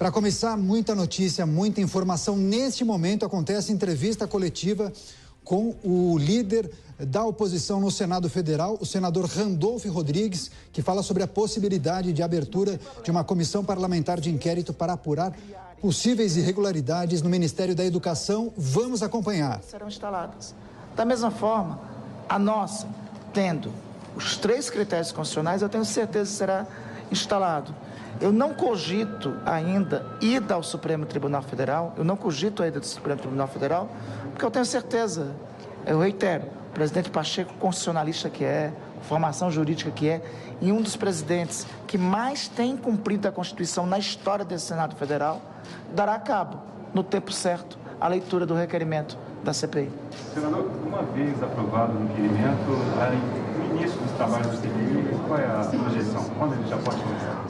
Para começar, muita notícia, muita informação. Neste momento acontece entrevista coletiva com o líder da oposição no Senado Federal, o senador Randolfo Rodrigues, que fala sobre a possibilidade de abertura de uma comissão parlamentar de inquérito para apurar possíveis irregularidades no Ministério da Educação. Vamos acompanhar. Serão instaladas. Da mesma forma, a nossa, tendo os 3 critérios constitucionais, eu tenho certeza que será instalado. Eu não cogito ainda ida ao Supremo Tribunal Federal, porque eu tenho certeza, eu reitero, o presidente Pacheco, constitucionalista que é, formação jurídica que é, e um dos presidentes que mais tem cumprido a Constituição na história desse Senado Federal, dará cabo, no tempo certo, a leitura do requerimento da CPI. Senador, uma vez aprovado o requerimento, no início dos trabalhos da CPI, qual é a projeção? Quando ele já pode começar?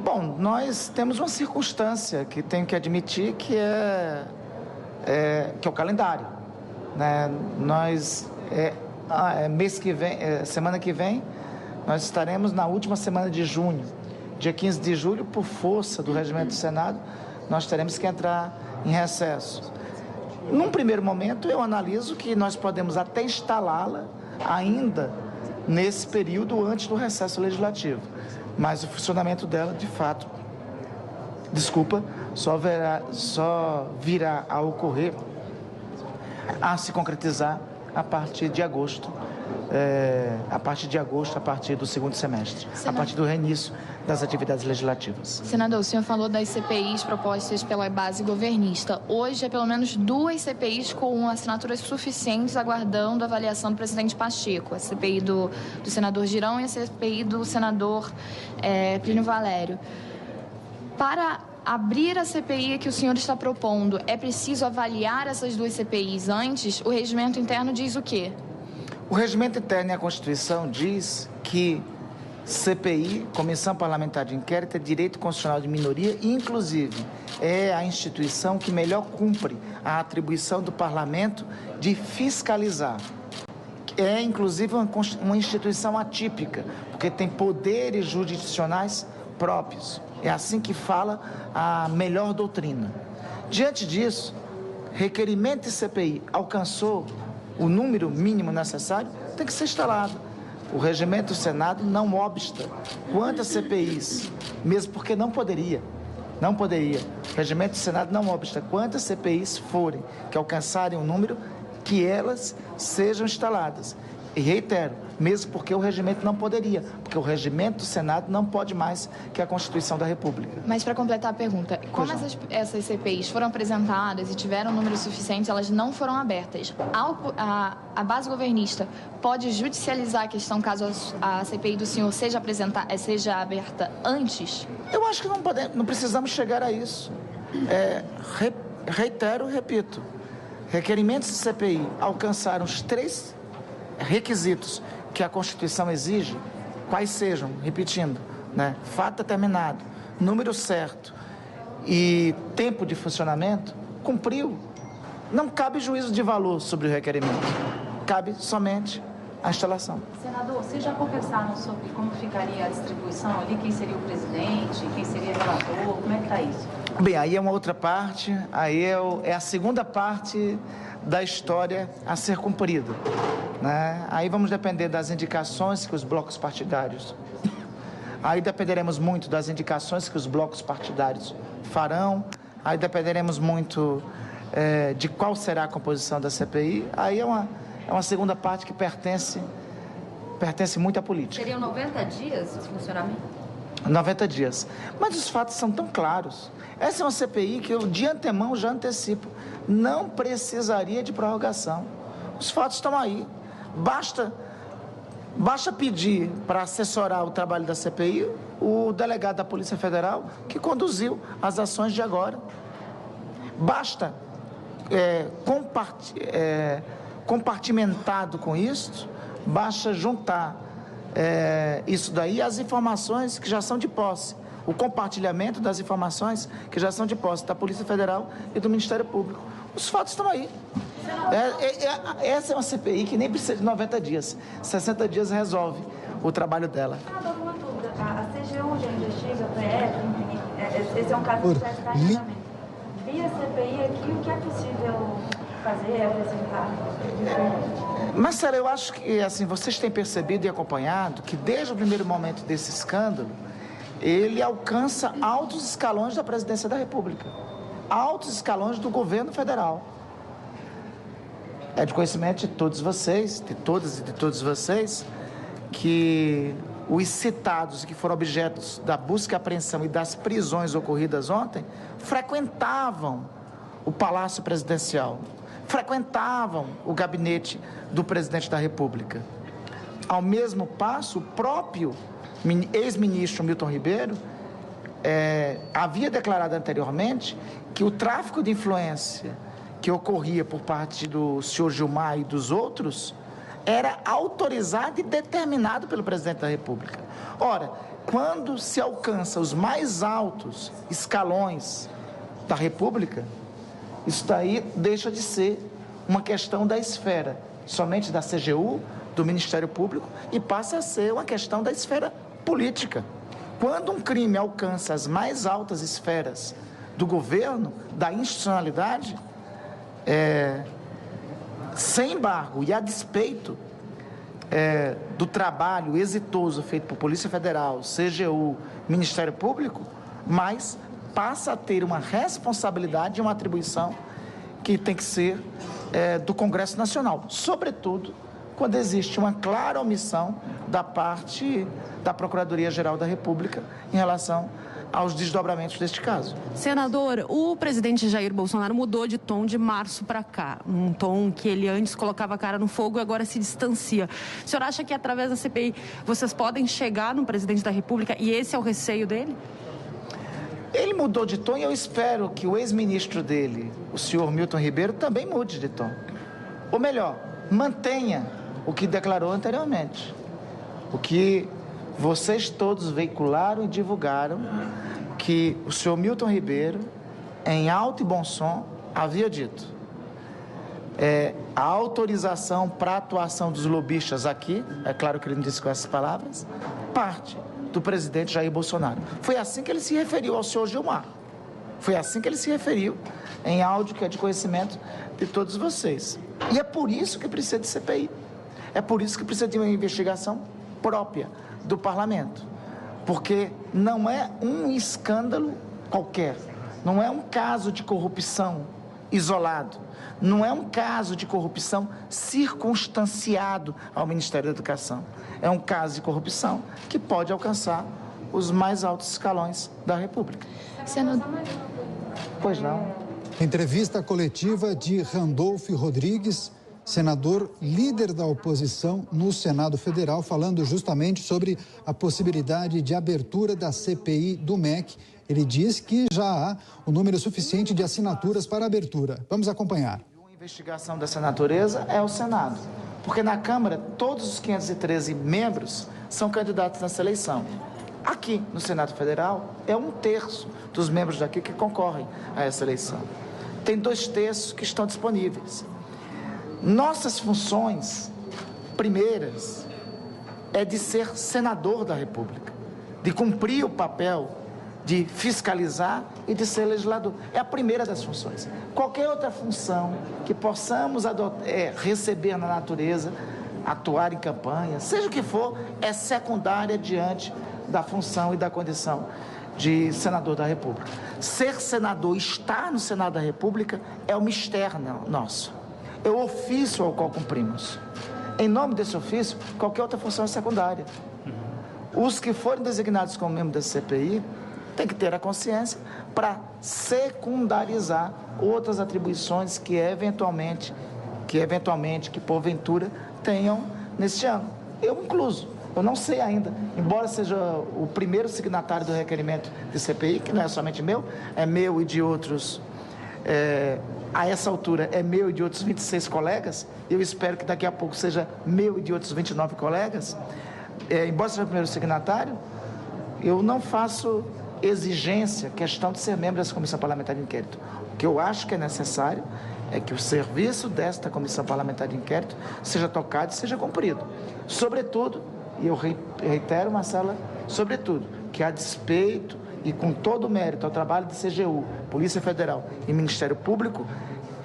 Bom, nós temos uma circunstância que tenho que admitir que é o calendário, né? Semana que vem, nós estaremos na última semana de junho. Dia 15 de julho, por força do regimento do Senado, nós teremos que entrar em recesso. Num primeiro momento, eu analiso que nós podemos até instalá-la ainda nesse período antes do recesso legislativo. Mas o funcionamento dela, de fato, só virá a ocorrer, a se concretizar a partir de agosto, a partir do segundo semestre, a partir do reinício das atividades legislativas. Senador, o senhor falou das CPIs propostas pela base governista. Hoje, pelo menos 2 CPIs com assinaturas suficientes aguardando a avaliação do presidente Pacheco. A CPI do senador Girão e a CPI do senador Plínio Valério. Para abrir a CPI que o senhor está propondo, é preciso avaliar essas 2 CPIs antes? O regimento interno diz o quê? O regimento interno e a Constituição diz que CPI, Comissão Parlamentar de Inquérito, é direito constitucional de minoria e, inclusive, é a instituição que melhor cumpre a atribuição do Parlamento de fiscalizar. É, inclusive, uma instituição atípica, porque tem poderes jurisdicionais próprios. É assim que fala a melhor doutrina. Diante disso, requerimento de CPI alcançou o número mínimo necessário, tem que ser instalado. O regimento do Senado não obsta quantas CPIs, mesmo porque não poderia. O regimento do Senado não obsta quantas CPIs forem, que alcançarem um número, que elas sejam instaladas. E reitero, mesmo porque o regimento não poderia, porque o regimento do Senado não pode mais que a Constituição da República. Mas para completar a pergunta, como essas CPIs foram apresentadas e tiveram número suficiente, elas não foram abertas. A base governista pode judicializar a questão caso a CPI do senhor seja aberta antes? Eu acho que não precisamos chegar a isso. Repito, requerimentos de CPI alcançaram os 3 requisitos que a Constituição exige, quais sejam, repetindo, né? Fato determinado, número certo e tempo de funcionamento, cumpriu. Não cabe juízo de valor sobre o requerimento, cabe somente a instalação. Senador, vocês já conversaram sobre como ficaria a distribuição ali, quem seria o presidente, quem seria o relator, como é que está isso? Bem, aí é uma outra parte, aí é a segunda parte da história a ser cumprida, né? Aí vamos depender das indicações que os blocos partidários... Aí dependeremos muito das indicações que os blocos partidários farão, aí dependeremos muito de qual será a composição da CPI, aí é uma segunda parte que pertence muito à política. Seriam 90 dias de funcionamento? 90 dias. Mas os fatos são tão claros. Essa é uma CPI que eu, de antemão, já antecipo. Não precisaria de prorrogação. Os fatos estão aí. Basta pedir para assessorar o trabalho da CPI o delegado da Polícia Federal que conduziu as ações de agora. Basta, compartimentado com isso, basta juntar isso daí às informações que já são de posse. O compartilhamento das informações que já são de posse da Polícia Federal e do Ministério Público. Os fatos estão aí. Essa é uma CPI que nem precisa de 90 dias. 60 dias resolve o trabalho dela. Uma dúvida. A CGU já investiga a PF, Esse é um caso que já está em andamento. Via CPI aqui, o que é possível fazer, apresentar? Marcelo, eu acho que assim, vocês têm percebido e acompanhado que desde o primeiro momento desse escândalo, ele alcança altos escalões da presidência da República, altos escalões do governo federal. É de conhecimento de todos vocês, de todas e de todos vocês, que os citados que foram objetos da busca e apreensão e das prisões ocorridas ontem frequentavam o Palácio Presidencial, frequentavam o gabinete do presidente da República. Ao mesmo passo, o próprio ex-ministro Milton Ribeiro havia declarado anteriormente que o tráfico de influência que ocorria por parte do senhor Gilmar e dos outros era autorizado e determinado pelo presidente da República. Ora, quando se alcança os mais altos escalões da República, isso daí deixa de ser uma questão da esfera somente da CGU, do Ministério Público, e passa a ser uma questão da esfera política. Quando um crime alcança as mais altas esferas do governo, da institucionalidade, sem embargo e a despeito do trabalho exitoso feito por Polícia Federal, CGU, Ministério Público, mas passa a ter uma responsabilidade e uma atribuição que tem que ser do Congresso Nacional, sobretudo quando existe uma clara omissão da parte da Procuradoria-Geral da República em relação aos desdobramentos deste caso. Senador, o presidente Jair Bolsonaro mudou de tom de março para cá, um tom que ele antes colocava a cara no fogo e agora se distancia. O senhor acha que através da CPI vocês podem chegar no presidente da República e esse é o receio dele? Ele mudou de tom e eu espero que o ex-ministro dele, o senhor Milton Ribeiro, também mude de tom. Ou melhor, mantenha o que declarou anteriormente. O que vocês todos veicularam e divulgaram, que o senhor Milton Ribeiro, em alto e bom som, havia dito. A autorização para a atuação dos lobistas aqui, é claro que ele não disse com essas palavras, parte do presidente Jair Bolsonaro. Foi assim que ele se referiu ao senhor Gilmar. Foi assim que ele se referiu em áudio que é de conhecimento de todos vocês. E é por isso que precisa de CPI. É por isso que precisa de uma investigação própria do Parlamento. Porque não é um escândalo qualquer, não é um caso de corrupção isolado, não é um caso de corrupção circunstanciado ao Ministério da Educação. É um caso de corrupção que pode alcançar os mais altos escalões da República. Senador. Pois não. Entrevista coletiva de Randolph Rodrigues, senador líder da oposição no Senado Federal, falando justamente sobre a possibilidade de abertura da CPI do MEC. Ele diz que já há o número suficiente de assinaturas para a abertura. Vamos acompanhar. Uma investigação dessa natureza é o Senado, porque na Câmara todos os 513 membros são candidatos nessa eleição. Aqui no Senado Federal é 1/3 dos membros daqui que concorrem a essa eleição. Tem 2/3 que estão disponíveis. Nossas funções primeiras é de ser senador da República, de cumprir o papel de fiscalizar e de ser legislador. É a primeira das funções. Qualquer outra função que possamos receber na natureza, atuar em campanha, seja o que for, é secundária diante da função e da condição de senador da República. Ser senador, estar no Senado da República é uma externa nosso. É o ofício ao qual cumprimos. Em nome desse ofício, qualquer outra função é secundária. Os que forem designados como membros da CPI têm que ter a consciência para secundarizar outras atribuições que porventura tenham neste ano. Eu incluso. Eu não sei ainda, embora seja o primeiro signatário do requerimento de CPI, que não é somente meu, é meu e de outros, a essa altura é meu e de outros 26 colegas, eu espero que daqui a pouco seja meu e de outros 29 colegas, embora seja o primeiro signatário, eu não faço exigência, questão de ser membro dessa Comissão Parlamentar de Inquérito. O que eu acho que é necessário é que o serviço desta Comissão Parlamentar de Inquérito seja tocado e seja cumprido. Sobretudo, e eu reitero, Marcela, sobretudo, que a despeito e com todo o mérito ao trabalho de CGU, Polícia Federal e Ministério Público,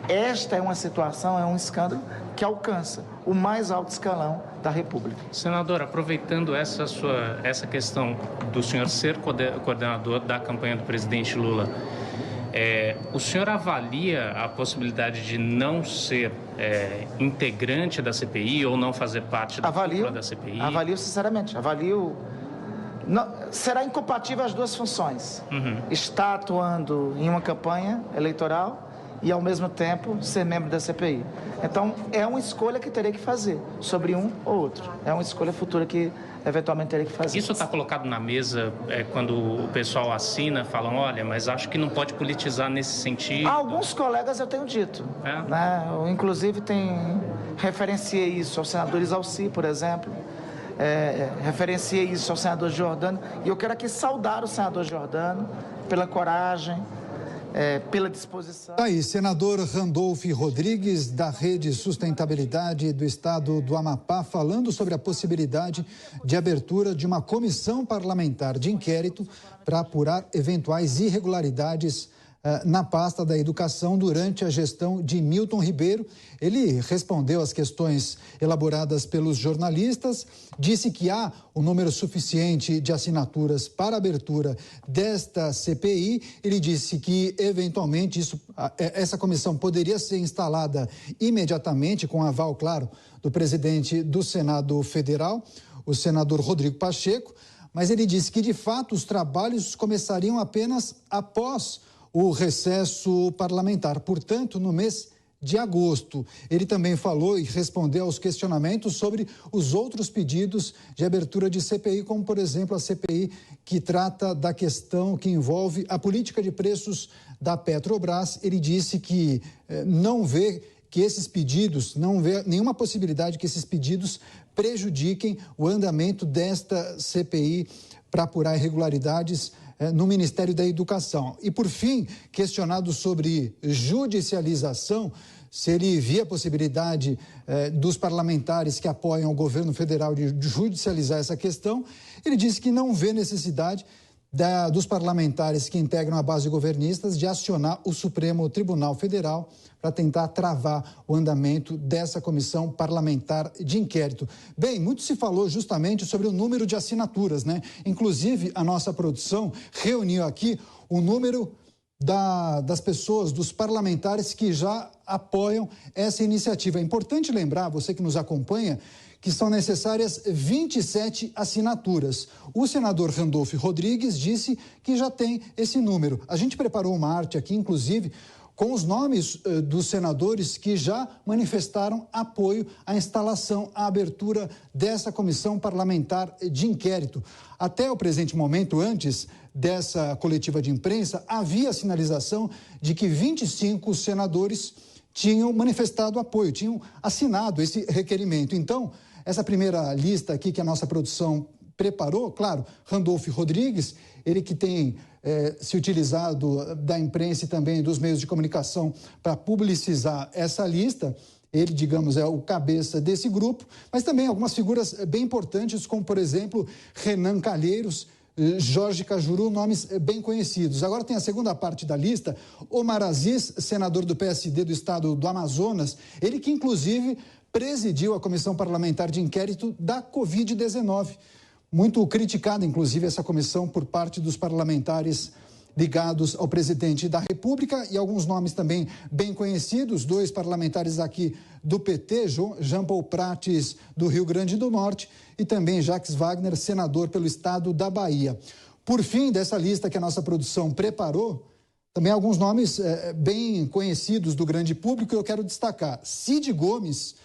esta é uma situação, é um escândalo que alcança o mais alto escalão da República. Senador, aproveitando essa questão do senhor ser coordenador da campanha do presidente Lula, o senhor avalia a possibilidade de não ser integrante da CPI ou não fazer parte da cúpula da CPI? Avalio sinceramente, não, será incompatível as duas funções. Estar atuando em uma campanha eleitoral e, ao mesmo tempo, ser membro da CPI. Então, é uma escolha que terei que fazer sobre um ou outro. É uma escolha futura que, eventualmente, terei que fazer. Isso está colocado na mesa quando o pessoal assina, falam, olha, mas acho que não pode politizar nesse sentido. Alguns colegas eu tenho dito. Né? Eu, inclusive, referenciei isso ao senador Isalci, por exemplo. Referenciei isso ao senador Giordano. E eu quero aqui saudar o senador Giordano pela coragem, pela disposição. Aí, senador Randolph Rodrigues, da Rede Sustentabilidade do Estado do Amapá, falando sobre a possibilidade de abertura de uma comissão parlamentar de inquérito para apurar eventuais irregularidades na pasta da educação durante a gestão de Milton Ribeiro. Ele respondeu às questões elaboradas pelos jornalistas, disse que há um número suficiente de assinaturas para a abertura desta CPI. Ele disse que, eventualmente, essa comissão poderia ser instalada imediatamente, com aval, claro, do presidente do Senado Federal, o senador Rodrigo Pacheco, mas ele disse que, de fato, os trabalhos começariam apenas após o recesso parlamentar, portanto, no mês de agosto. Ele também falou e respondeu aos questionamentos sobre os outros pedidos de abertura de CPI, como, por exemplo, a CPI que trata da questão que envolve a política de preços da Petrobras. Ele disse que não vê que esses pedidos, não vê nenhuma possibilidade que esses pedidos prejudiquem o andamento desta CPI para apurar irregularidades no Ministério da Educação. E, por fim, questionado sobre judicialização, se ele via a possibilidade dos parlamentares que apoiam o governo federal de judicializar essa questão, ele disse que não vê necessidade dos parlamentares que integram a base governista de acionar o Supremo Tribunal Federal para tentar travar o andamento dessa comissão parlamentar de inquérito. Bem, muito se falou justamente sobre o número de assinaturas, né? Inclusive, a nossa produção reuniu aqui o número das pessoas, dos parlamentares que já apoiam essa iniciativa. É importante lembrar, você que nos acompanha, que são necessárias 27 assinaturas. O senador Randolph Rodrigues disse que já tem esse número. A gente preparou uma arte aqui, inclusive, com os nomes dos senadores que já manifestaram apoio à instalação, à abertura dessa comissão parlamentar de inquérito. Até o presente momento, antes dessa coletiva de imprensa, havia a sinalização de que 25 senadores tinham manifestado apoio, tinham assinado esse requerimento. Então, essa primeira lista aqui que a nossa produção preparou, claro, Randolph Rodrigues, ele que tem se utilizado da imprensa e também dos meios de comunicação para publicizar essa lista, ele, digamos, é o cabeça desse grupo, mas também algumas figuras bem importantes, como, por exemplo, Renan Calheiros, Jorge Cajuru, nomes bem conhecidos. Agora tem a segunda parte da lista, Omar Aziz, senador do PSD do estado do Amazonas, ele que, inclusive, presidiu a comissão parlamentar de inquérito da Covid-19. Muito criticada, inclusive, essa comissão por parte dos parlamentares ligados ao presidente da República e alguns nomes também bem conhecidos, 2 parlamentares aqui do PT, Jean Paul Prates, do Rio Grande do Norte, e também Jacques Wagner, senador pelo estado da Bahia. Por fim, dessa lista que a nossa produção preparou, também alguns nomes bem conhecidos do grande público, eu quero destacar Cid Gomes,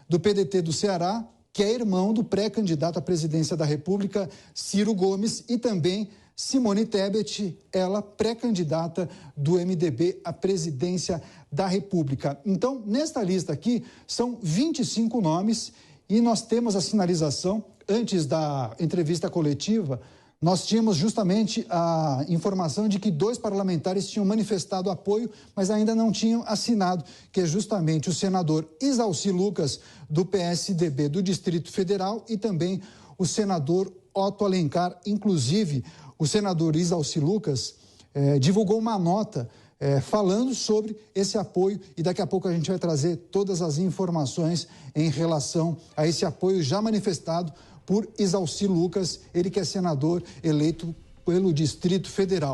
do PDT do Ceará, que é irmão do pré-candidato à presidência da República, Ciro Gomes, e também Simone Tebet, ela pré-candidata do MDB à presidência da República. Então, nesta lista aqui, são 25 nomes e nós temos a sinalização, antes da entrevista coletiva, nós tínhamos justamente a informação de que 2 parlamentares tinham manifestado apoio, mas ainda não tinham assinado, que é justamente o senador Isalci Lucas, do PSDB do Distrito Federal, e também o senador Otto Alencar. Inclusive, o senador Isalci Lucas divulgou uma nota falando sobre esse apoio e daqui a pouco a gente vai trazer todas as informações em relação a esse apoio já manifestado por Isalci Lucas, ele que é senador eleito pelo Distrito Federal.